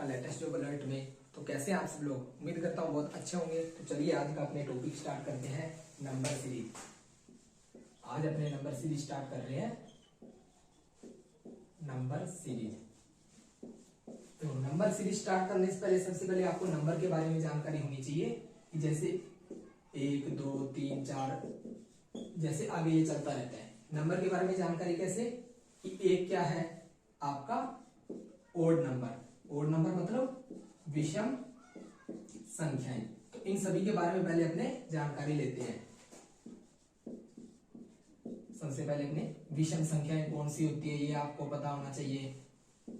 आपका latest job alert में। तो कैसे आप सब लोग, उम्मीद करता हूँ बहुत अच्छे होंगे। तो चलिए आज का अपने टॉपिक स्टार्ट करते हैं, नंबर सीरीज। आज अपने नंबर सीरीज स्टार्ट कर रहे हैं, नंबर सीरीज। तो नंबर सीरीज स्टार्ट करने से पहले सबसे पहले आपको नंबर के बारे में जानकारी होनी चाहिए कि जैसे 1 2 3 4 जैसे आगे ये चलता रहता है। नंबर के बारे में जानकारी कैसे कि एक क्या है आपका ओड नंबर। ओड नंबर मतलब विषम संख्याएं। तो इन सभी के बारे में पहले अपने जानकारी लेते हैं। सबसे पहले अपने विषम संख्याएं कौन सी होती है ये आपको पता होना चाहिए।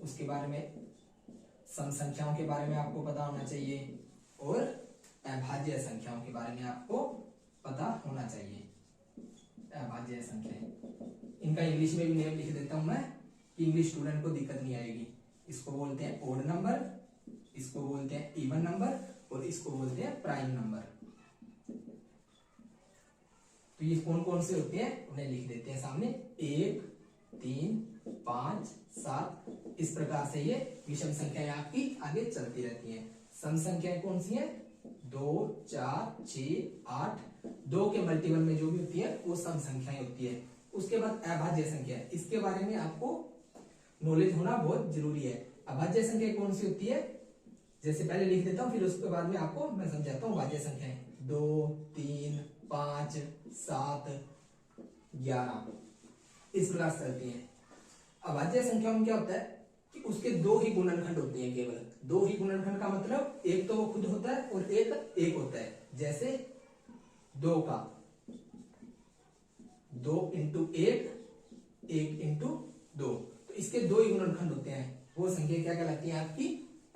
उसके बारे में सम संख्याओं के बारे में आपको पता होना चाहिए और अभाज्य संख्याओं के बारे में आपको पता होना चाहिए। अभाज्य संख्याएं, इनका इंग्लिश में भी नेम लिख देता हूं मैं कि इंग्लिश स्टूडेंट को दिक्कत नहीं आएगी। इसको बोलते हैं ओड नंबर, इसको बोलते हैं इवन नंबर और इसको बोलते हैं प्राइम नंबर। तो ये कौन कौन से होते हैं उन्हें लिख देते हैं सामने। 1 3 5 7 इस प्रकार से ये विषम संख्याएं आपकी आगे चलती रहती हैं। सम संख्याएं कौन सी हैं? 2 4 6 8 2 के मल्टीपल में जो भी होती है वो सम संख्याएं होती है। उसके बाद अभाज्य संख्या, इसके बारे में आपको नॉलेज होना बहुत जरूरी है। अभाज्य संख्या कौन सी होती है जैसे पहले लिख देता हूं, फिर उसके बाद में आपको मैं समझाता हूं। अभाज्य संख्याएं 2 3 5 7 11 इस प्रकार से चलती हैं। अभाज्य संख्या में क्या होता है कि उसके दो ही गुणनखंड होते हैं, केवल दो ही गुणनखंड का मतलब एक तो वो खुद होता है और एक होता है। जैसे 2 का 2 इंटू 1 इंटू 2, तो इसके दो ही गुणनखंड होते हैं। वो संख्या क्या कहलाती है? आपकी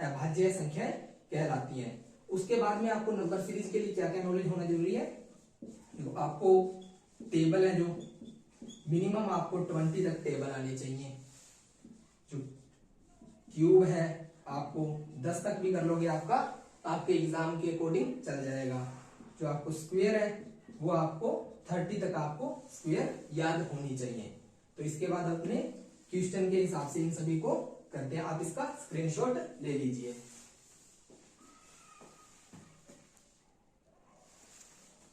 अभाज्य संख्याएं कहलाती हैं। उसके बाद में आपको नंबर सीरीज के लिए क्या क्या नॉलेज होना जरूरी है। आपको टेबल है जो मिनिमम आपको 20 तक टेबल आने चाहिए। जो क्यूब है आपको 10 तक भी कर लोगे, आपका आपके एग्जाम के अकॉर्डिंग चल जाएगा। जो आपको स्क्वायर है वो आपको 30 तक आपको स्क्वायर याद होनी चाहिए। तो इसके बाद अपने क्वेश्चन के हिसाब से इन सभी को करते हैं। आप इसका स्क्रीनशॉट ले लीजिए।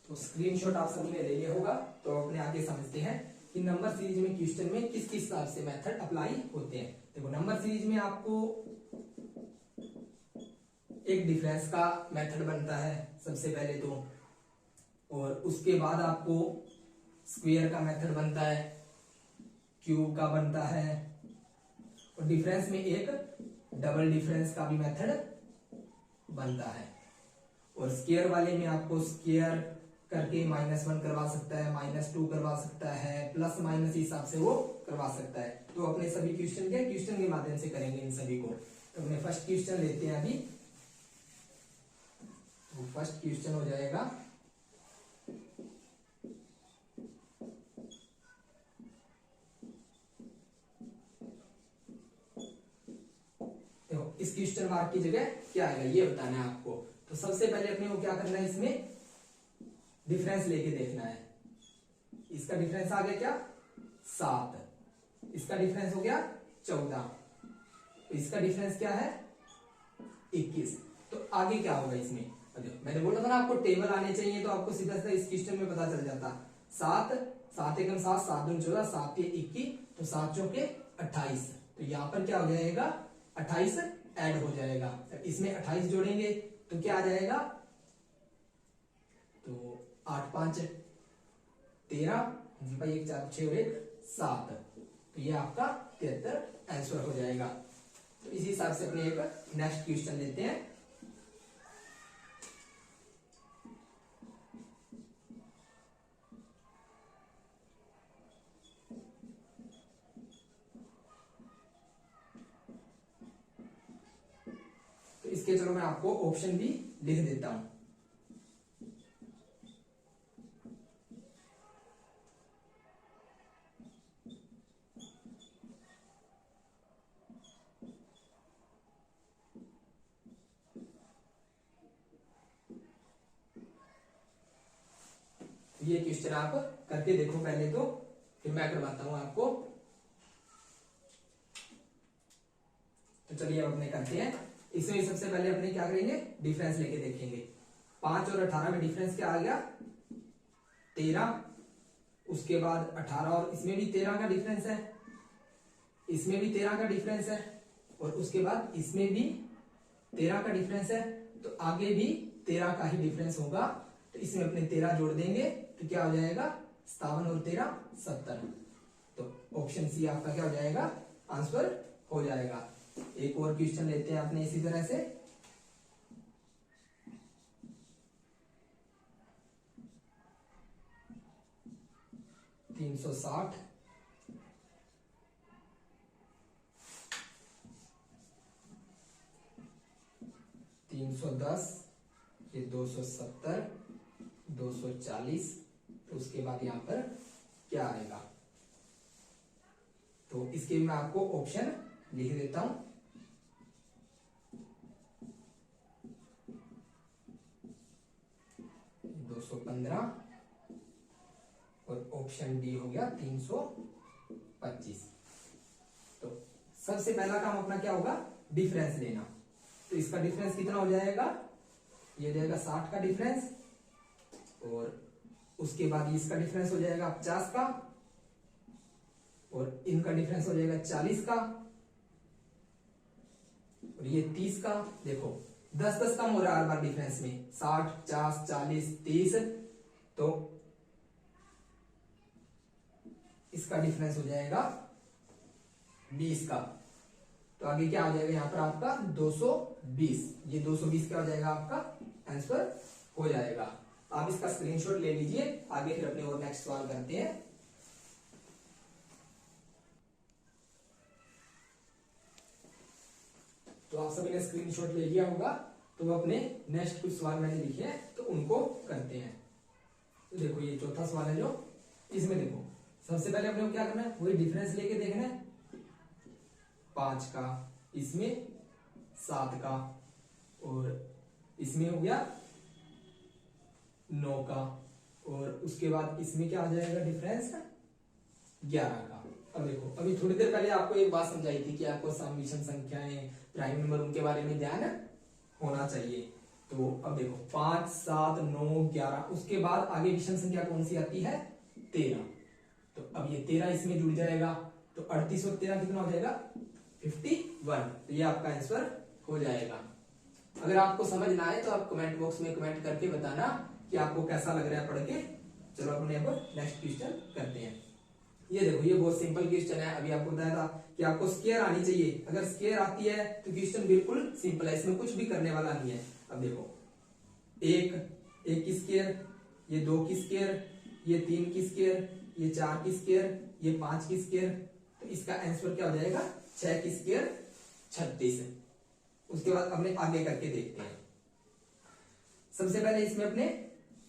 तो स्क्रीनशॉट आप सभी ने ले लिया होगा। तो अपने आगे समझते हैं कि नंबर सीरीज में क्वेश्चन में किस किस हिसाब से मेथड अप्लाई होते हैं। देखो नंबर सीरीज में आपको एक डिफरेंस का मेथड बनता है सबसे पहले तो, और उसके बाद आपको स्क्वायर का मेथड बनता है, क्यूब का बनता है, और डिफरेंस में एक डबल डिफरेंस का भी मेथड बनता है। और स्क्वायर वाले में आपको स्क्वायर करके -1 करवा सकता है, -2 करवा सकता है, प्लस माइनस हिसाब से वो करवा सकता है। तो अपने सभी क्वेश्चन के माध्यम से करेंगे इन सभी को। तो अपने फर्स्ट क्वेश्चन लेते हैं अभी। तो फर्स्ट क्वेश्चन हो जाएगा देखो, इस क्वेश्चन मार्क की जगह क्या आएगा ये बताना है आपको। तो सबसे पहले अपने को क्या करना है, इसमें डिफरेंस लेके देखना है। इसका डिफरेंस आ गया क्या? 7। इसका डिफरेंस हो गया 14। तो इसका डिफरेंस क्या है? 21। तो आगे क्या होगा इसमें? मैंने बोला था ना आपको टेबल आने चाहिए, तो आपको सीधा सीधा इस क्वेश्चन में पता चल जाता। 7 7 एकम 7 7 दूनी 14 7 21, तो 7 चौके 28। तो यहाँ पर क्या हो जाएगा? 28 ऐड हो जाएगा। इसमें 28 जोड़ेंगे तो क्या आ जाएगा? तो 8 5 13, 1 4 6 और 1 7। तो ये आपका 73 आंसर हो जाएगा। तो इसी हिसाब से अपने एक नेक्स्ट क्वेश्चन लेते हैं। तो इसके चलो मैं आपको ऑप्शन भी लिख देता हूं। ये क्वेश्चन आप करके देखो पहले तो, फिर मैं करवाता हूं आपको। तो चलिए अब अपने करते हैं इसमें भी सबसे पहले अपने क्या करेंगे, डिफरेंस लेके देखेंगे। 5 और 18 में डिफरेंस क्या आ गया, 13। उसके बाद 18 और इसमें भी 13 का डिफरेंस है, इसमें भी 13 का डिफरेंस है, और उसके बाद इसमें भी 13 का डिफरेंस है, तो आगे भी 13 का ही डिफरेंस होगा। तो इसमें अपने 13 जोड़ देंगे तो क्या हो जाएगा, 57 और 13 70। तो ऑप्शन सी आपका क्या हो जाएगा, आंसर हो जाएगा। एक और क्वेश्चन लेते हैं अपने इसी तरह से। तीन 360 310, ये 270 240, तो उसके बाद यहां पर क्या आएगा, तो इसके मैं आपको ऑप्शन लिख देता हूं। दो 215 और ऑप्शन डी हो गया 325। तो सबसे पहला काम अपना क्या होगा, डिफरेंस लेना। तो इसका डिफरेंस कितना हो जाएगा, ये जाएगा 60 का डिफरेंस, और उसके बाद इसका डिफरेंस हो जाएगा 50 का, और इनका डिफरेंस हो जाएगा 40 का, और ये 30 का। देखो 10-10 कम हो रहा है हर बार डिफरेंस में, 60 50 40 30, तो इसका डिफरेंस हो जाएगा 20 का। तो आगे क्या आ जाएगा यहाँ पर आपका 220। ये 220 क्या हो जाएगा, आपका आंसर हो जाएगा। आप इसका स्क्रीनशॉट ले लीजिए, आगे फिर अपने और नेक्स्ट सवाल करते हैं। तो आप सभी ने स्क्रीनशॉट ले लिया होगा, तो अपने नेक्स्ट कुछ सवाल मैंने लिखे हैं तो उनको करते हैं। तो देखो ये चौथा सवाल है, जो इसमें देखो सबसे पहले अपने को क्या करना है, वही डिफरेंस लेके देखना है। 5 का, इसमें 7 का, और इसमें हो गया 9 का, और उसके बाद इसमें क्या आ जाएगा डिफरेंस 11 का। अब देखो अभी थोड़ी देर पहले आपको एक बात समझाई थी कि आपको सम विषम संख्याएं, प्राइम नंबर, उनके बारे में ध्यान होना चाहिए। तो अब देखो 5 7 9 11, उसके बाद आगे विषम संख्या कौन सी आती है, 13। तो अब ये 13 इसमें जुड़ जाएगा, तो 38 और 13 कितना हो जाएगा, 51। तो ये आपका आंसर हो जाएगा। अगर आपको समझ ना आए तो आप कमेंट बॉक्स में कमेंट करके बताना कि आपको कैसा लग रहा है पढ़ के। चलो अपने अब नेक्स्ट क्वेश्चन करते हैं। ये देखो ये बहुत सिंपल क्वेश्चन है। अभी आपको बताया था कि आपको स्क्वायर आनी चाहिए, अगर स्क्वायर आती है तो क्वेश्चन बिल्कुल सिंपल है, इसमें कुछ भी करने वाला नहीं है। अब देखो एक की स्क्वायर, ये 2 की स्क्वायर, ये 3 की स्क्वायर, ये 4 की स्क्वायर, ये 5 की स्क्वायर, तो इसका आंसर क्या हो जाएगा, 6 की स्क्वायर 36। उसके बाद अपने आगे करके देखते हैं। सबसे पहले इसमें अपने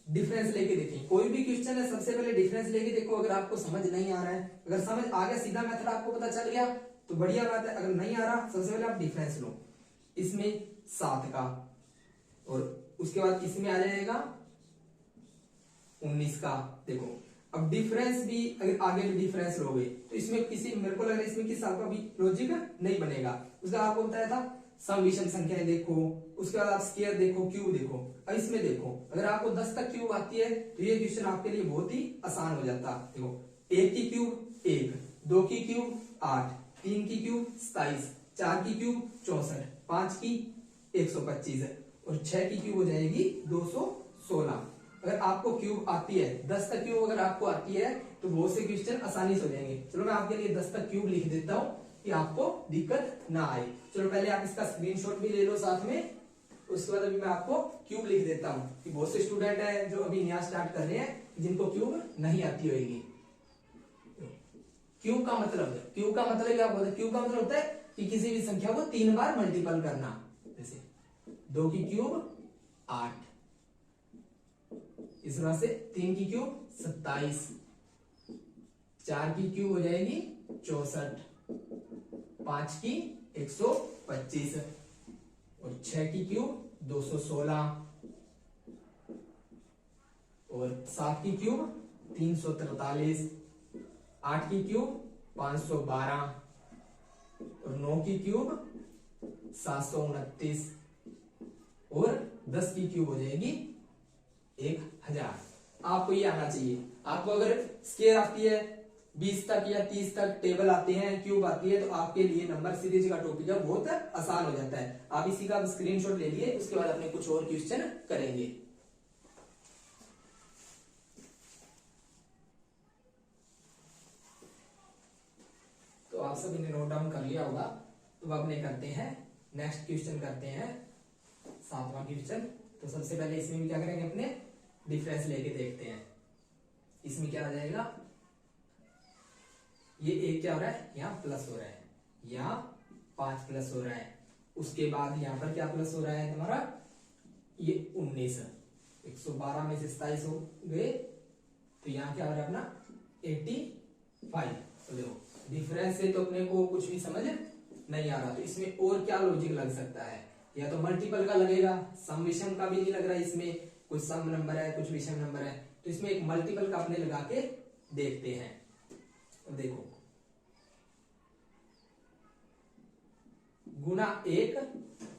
डिफरेंस लेके देखें। कोई भी क्वेश्चन है सबसे पहले डिफरेंस लेके देखो। अगर आपको समझ नहीं आ रहा है, अगर समझ आ गया, सीधा मेथड आपको पता चल गया तो बढ़िया बात है। अगर नहीं आ रहा, सबसे पहले आप डिफरेंस लो। इसमें 7 का, और उसके बाद इसमें आ जाएगा 19 का। देखो अब डिफरेंस भी, अगर आगे भी डिफरेंस लोगे तो इसमें किसी, मेरे को लग रहा है इसमें किस आपका भी लॉजिक नहीं बनेगा। उसका आपको बताया था सम विषम संख्याएं देखो, उसके बाद आप स्क्वायर देखो, क्यूब देखो। अब इसमें देखो अगर आपको 10 तक क्यूब आती है तो ये क्वेश्चन आपके लिए बहुत ही आसान हो जाता। देखो 1 की क्यूब 1, 2 की क्यूब 8, 3 की क्यूब 27, 4 की क्यूब 64, 5 की 125, और 6 की क्यूब हो जाएगी 216। अगर आपको क्यूब आती है, 10 तक क्यूब अगर आपको आती है तो बहुत से क्वेश्चन आसानी से हो जाएंगे। चलो मैं आपके लिए 10 तक क्यूब लिख देता हूं कि आपको दिक्कत ना आए। चलो पहले आप इसका स्क्रीनशॉट भी ले लो साथ में, उसके बाद अभी मैं आपको क्यूब लिख देता हूं कि बहुत से स्टूडेंट है जो अभी नया स्टार्ट कर रहे हैं जिनको क्यूब नहीं आती होगी। क्यूब का मतलब क्या होता है, क्यूब का मतलब होता है कि किसी भी संख्या को 3 बार मल्टीपल करना। जैसे 2 की क्यूब 8, इस तरह से 3 की क्यूब 27, 4 की क्यूब हो जाएगी 64, 5 की 125, और 6 की क्यूब 216, और 7 की क्यूब 343, 8 की क्यूब 512, और 9 की क्यूब 729 और 10 की क्यूब हो जाएगी 1000। आपको ये आना चाहिए। आपको अगर स्केयर आती है 20 तक या 30 तक, टेबल आते हैं, क्यूब आती है, तो आपके लिए नंबर सीरीज का टॉपिक है बहुत आसान हो जाता है। आप इसी का स्क्रीनशॉट ले लिए, उसके बाद अपने कुछ और क्वेश्चन करेंगे। तो आप सभी ने नोट डाउन कर लिया होगा। तो अब अपने करते हैं नेक्स्ट क्वेश्चन, करते हैं 7वां क्वेश्चन। तो सबसे पहले इसमें भी क्या करेंगे, अपने डिफरेंस लेके देखते हैं। इसमें क्या आ जाएगा, ये एक क्या हो रहा है, यहाँ प्लस हो रहा है, यहाँ 5 प्लस हो रहा है। उसके बाद यहाँ पर क्या प्लस हो रहा है तुम्हारा, ये 19, 112 में से 27 हो गए, तो यहाँ क्या हो रहा है अपना 85। तो देखो डिफरेंस से तो अपने को कुछ भी समझ नहीं आ रहा, तो इसमें और क्या लॉजिक लग सकता है, या तो मल्टीपल का लगेगा, सम विषम का भी नहीं लग रहा है। इसमें कुछ सम नंबर है, कुछ विषम नंबर है, तो इसमें एक मल्टीपल का अपने लगा के देखते हैं। तो देखो गुना 1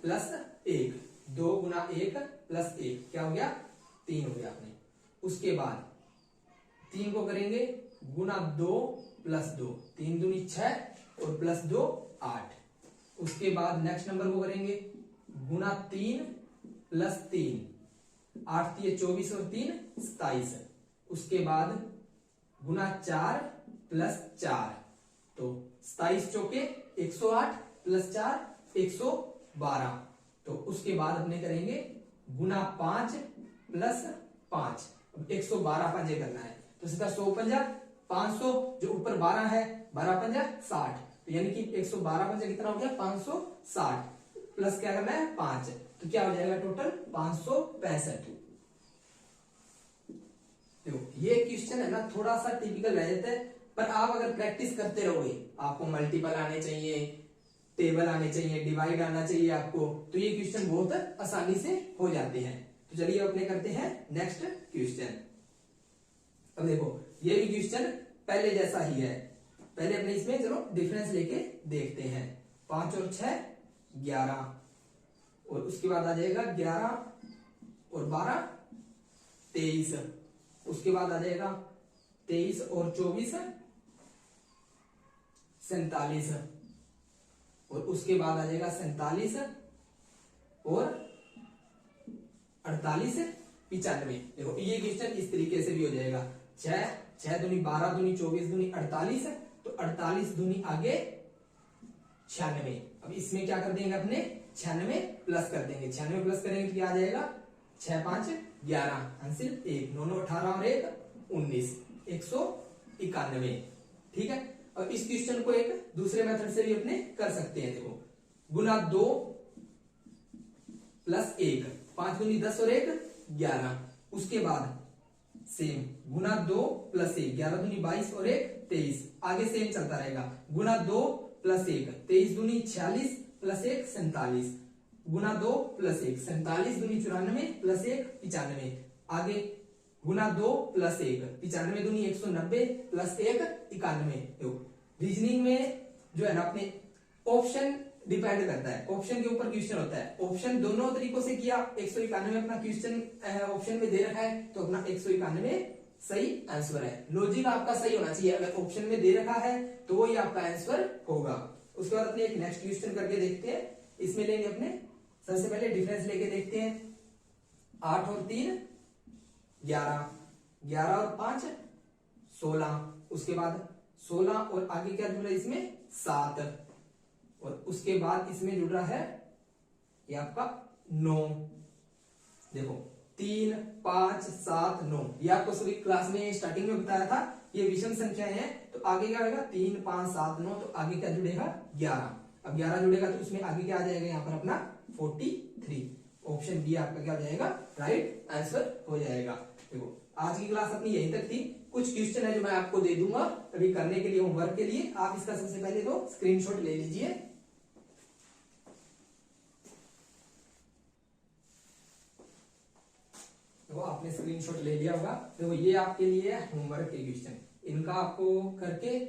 प्लस 1, 2 गुना 1 प्लस 1 क्या हो गया, 3 हो गया अपने। उसके बाद 3 को करेंगे गुना 2 प्लस 2, 3 दूनी 6 और प्लस 2 8। उसके बाद नेक्स्ट नंबर को करेंगे गुना 3 प्लस 3, 8 3 24 और 3 27। उसके बाद गुना 4 प्लस 4, तो 27 चौके 108 प्लस 4 112। तो उसके बाद अपने करेंगे गुना 5 प्लस 5, 112 पंजे करना है, तो सीधा 100 पंजा 500, जो ऊपर 12 है 12 पंजा 60, तो यानी कि 112 पंजा कितना हो गया 560, प्लस क्या करना है 5, तो क्या हो जाएगा टोटल 565। देखो ये क्वेश्चन है ना थोड़ा सा टिपिकल रह जाता है, पर आप अगर प्रैक्टिस करते रहोगे, आपको मल्टीपल आने चाहिए, टेबल आने चाहिए, डिवाइड आना चाहिए आपको, तो ये क्वेश्चन बहुत आसानी से हो जाते हैं। तो चलिए अपने करते हैं नेक्स्ट क्वेश्चन। अब देखो ये भी क्वेश्चन पहले जैसा ही है, पहले अपने इसमें चलो डिफरेंस लेके देखते हैं। 5 और 6 11, और उसके बाद आ जाएगा 11 और 12 23। उसके बाद आ जाएगा 23 और 24 47, और उसके बाद आ जाएगा 47 और 48 95। देखो ये क्वेश्चन इस तरीके से भी हो जाएगा, 6 दूनी 12 दूनी 24 दूनी 48, तो 48 दूनी आगे 96। अब इसमें क्या कर देंगे अपने 96 प्लस कर देंगे, 96 प्लस करेंगे तो क्या आ जाएगा 6 5 11, आंसर 1 9 18 और 1 19, 191। ठीक है। और इस क्वेश्चन को एक दूसरे मेथड से भी अपने कर सकते हैं। देखो गुना 2 प्लस 1, 5 दूनी 10 और 1 11। उसके बाद सेम गुना 2 प्लस 1, 11 दूनी 22 और 1 23, आगे सेम चलता रहेगा। गुना 2 प्लस 1, 23 दूनी 46 प्लस 1 47, गुना 2 प्लस 1, 47 दूनी 94 प्लस 1 95, आगे गुना 2 प्लस 1, 95 दूनी 190 प्लस 1 91। रीजनिंग में जो है ना अपने ऑप्शन डिपेंड करता है, ऑप्शन के ऊपर क्वेश्चन होता है। ऑप्शन दोनों तरीकों से किया, 191 अपना क्वेश्चन ऑप्शन में दे रखा है, तो अपना 191 सही आंसर है। लॉजिक आपका सही होना चाहिए, अगर ऑप्शन में दे रखा है तो वही आपका आंसर होगा। उसके बाद अपने एक नेक्स्ट क्वेश्चन करके देखते हैं। इसमें लेंगे अपने सबसे पहले डिफरेंस लेके देखते हैं। 8 और 3 11, 11 और 5 16, उसके बाद 16 और आगे क्या जुड़ रहा है इसमें 7, और उसके बाद इसमें जुड़ रहा है ये आपका 9। देखो 3 5 7 9, ये आपको सभी क्लास में स्टार्टिंग में बताया था, ये विषम संख्याएं हैं, तो आगे क्या होगा 3 5 7 9, तो आगे क्या जुड़ेगा 11। अब 11 जुड़ेगा तो उसमें आगे क्या आ जाएगा यहाँ पर अपना 43। ऑप्शन बी आपका क्या हो जाएगा राइट आंसर हो जाएगा। देखो आज की क्लास अपनी यहीं तक थी। कुछ क्वेश्चन है जो मैं आपको दे दूंगा अभी करने के लिए, होमवर्क के लिए। आप इसका सबसे पहले तो स्क्रीनशॉट ले लीजिए। देखो आपने स्क्रीनशॉट ले लिया होगा। देखो ये आपके लिए है होमवर्क के क्वेश्चन, इनका आपको करके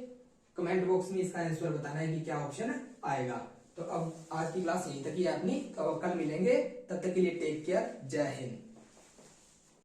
कमेंट बॉक्स में इसका आंसर बताना है कि क्या ऑप्शन आएगा। तो अब आज की क्लास यहीं तक ही है अपनी, तो अब कल मिलेंगे, तब तक के लिए टेक केयर, जय हिंद।